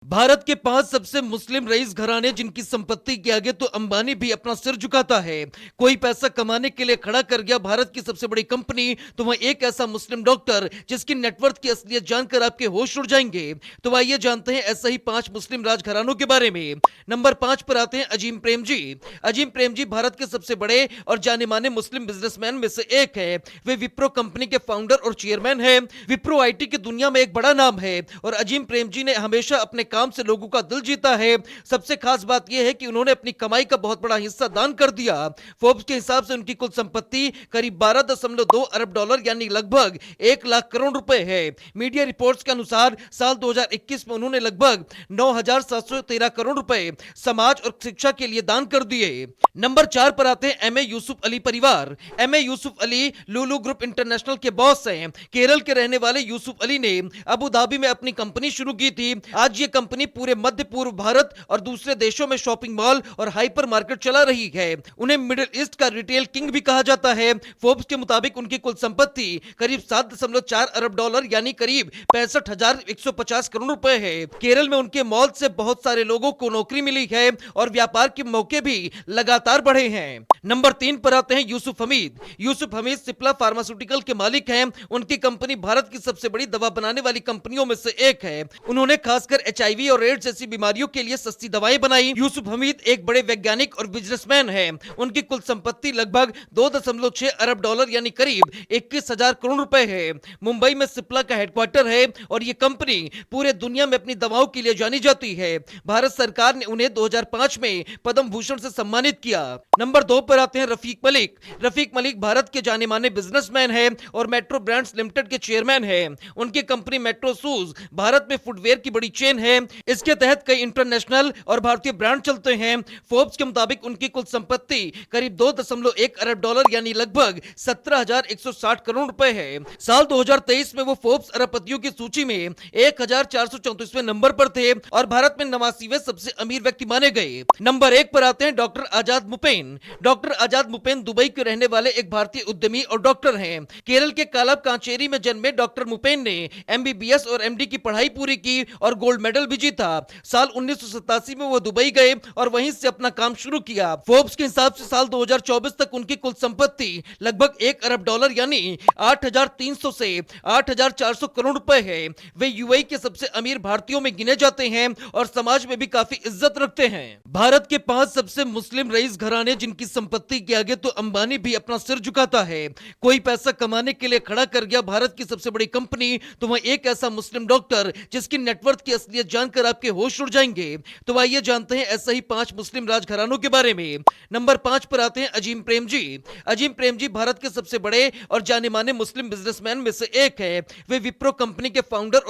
भारत के 5 सबसे मुस्लिम रईस घराने जिनकी संपत्ति के आगे तो अंबानी भी अपना सिर झुकाता है। कोई पैसा कमाने के लिए खड़ा कर गया भारत की सबसे बड़ी कंपनी, तो वह एक ऐसा मुस्लिम डॉक्टर जिसकी नेटवर्थ की असलियत जानकर आपके होश उड़ जाएंगे। तो आइए जानते हैं ऐसा ही 5 मुस्लिम राजघरानों के बारे में। नंबर 5 पर आते हैं अजीम प्रेमजी। अजीम प्रेमजी भारत के सबसे बड़े और जाने माने मुस्लिम बिजनेसमैन में से एक है। वे विप्रो कंपनी के फाउंडर और चेयरमैन है। विप्रो आईटी की दुनिया में एक बड़ा नाम है और अजीम प्रेमजी ने हमेशा अपने काम से लोगों का दिल जीता है। सबसे खास बात यह है कि उन्होंने अपनी कमाई का बहुत बड़ा हिस्सा दान कर दिया। फोर्ब्स के हिसाब से उनकी कुल संपत्ति करीब 12.2 अरब डॉलर यानी लगभग 1 लाख करोड़ रुपए है। मीडिया रिपोर्ट्स के अनुसार साल 2021 में उन्होंने लगभग 9,713 करोड़ रुपए समाज और शिक्षा के लिए दान कर दिए। नंबर 4 पर आते हैं एमए यूसुफ अली परिवार। एमए यूसुफ अली लुलु ग्रुप इंटरनेशनल के बॉस हैं। केरल के रहने वाले यूसुफ अली ने अबू धाबी में अपनी कंपनी शुरू की थी। आज ये कंपनी पूरे मध्य पूर्व भारत और दूसरे देशों में शॉपिंग मॉल और हाइपर मार्केट चला रही है। उन्हें मिडिल ईस्ट का रिटेल किंग भी कहा जाता है। फोर्ब्स के मुताबिक उनकी कुल संपत्ति करीब 7.4 अरब डॉलर यानी करीब 65,150 करोड़ रुपए है। केरल में उनके मॉल से बहुत सारे लोगों को नौकरी मिली है और व्यापार के मौके भी लगातार बढ़े हैं। नंबर 3 पर आते हैं यूसुफ हमीद। यूसुफ हमीद सिप्ला फार्मास्यूटिकल के मालिक हैं। उनकी कंपनी भारत की सबसे बड़ी दवा बनाने वाली कंपनियों में से एक है। उन्होंने खासकर एचआईवी और एड्स जैसी बीमारियों के लिए सस्ती दवाएं बनाई। यूसुफ हमीद एक बड़े वैज्ञानिक और बिजनेसमैन हैं। उनकी कुल संपत्ति लगभग 2.6 अरब डॉलर यानी करीब 21,000 करोड़ रुपए है। मुंबई में सिप्ला का हेडक्वार्टर है और ये कंपनी पूरे दुनिया में अपनी दवाओं के लिए जानी जाती है। भारत सरकार ने उन्हें 2005 में पद्म भूषण से सम्मानित किया। नंबर 2 पर आते हैं रफीक मलिक। रफीक मलिक भारत के जाने माने बिजनेसमैन हैं और मेट्रो ब्रांड्स लिमिटेड के चेयरमैन हैं। उनकी कंपनी मेट्रो शूज भारत में फुटवेयर की बड़ी चेन है। इसके तहत कई इंटरनेशनल और भारतीय ब्रांड चलते हैं। फोर्ब्स के मुताबिक उनकी कुल संपत्ति करीब 2.1 अरब डॉलर यानी लगभग 17,160 करोड़ रुपए है। साल 2023 में वो फोर्ब्स अरबपतियों की सूची में 1,434वें नंबर पर थे और भारत में 89वें सबसे अमीर व्यक्ति माने गए। नंबर 1 पर आते हैं डॉक्टर आजाद मुपेन। डॉक्टर आजाद मुपेन दुबई के रहने वाले एक भारतीय उद्यमी और डॉक्टर हैं। केरल के कालाब कांचेरी में जन्मे डॉक्टर मुपेन ने एमबीबीएस और एमडी की पढ़ाई पूरी की और गोल्ड मेडल भी जीता। साल 1987 में वो दुबई गए और वहीं से अपना काम शुरू किया। फोर्ब्स के हिसाब से साल 2024 तक उनकी कुल संपत्ति लगभग 1 अरब डॉलर यानी 8,300 से 8,400 करोड़ रुपए है। वे यूएई के सबसे अमीर भारतीयों में गिने जाते हैं और समाज में भी काफी इज्जत रखते हैं। भारत के 5 सबसे मुस्लिम रईस घराने जिनकी संपत्ति के आगे तो अंबानी भी अपना सिर झुकाता है। कोई पैसा कमाने के लिए खड़ा कर गया भारत की सबसे बड़ी कंपनी, तो वह एक ऐसा मुस्लिम डॉक्टर जिसकी नेटवर्थ की असलियत जानकर आपके होश उड़ जाएंगे। तो आइए जानते हैं ऐसा ही 5 मुस्लिम राजघरानों के बारे में। नंबर 5 पर आते हैं अजीम प्रेमजी। अजीम प्रेमजी भारत के सबसे बड़े और जाने माने मुस्लिम बिजनेसमैन में से एक है। वे विप्रो कंपनी के फाउंडर और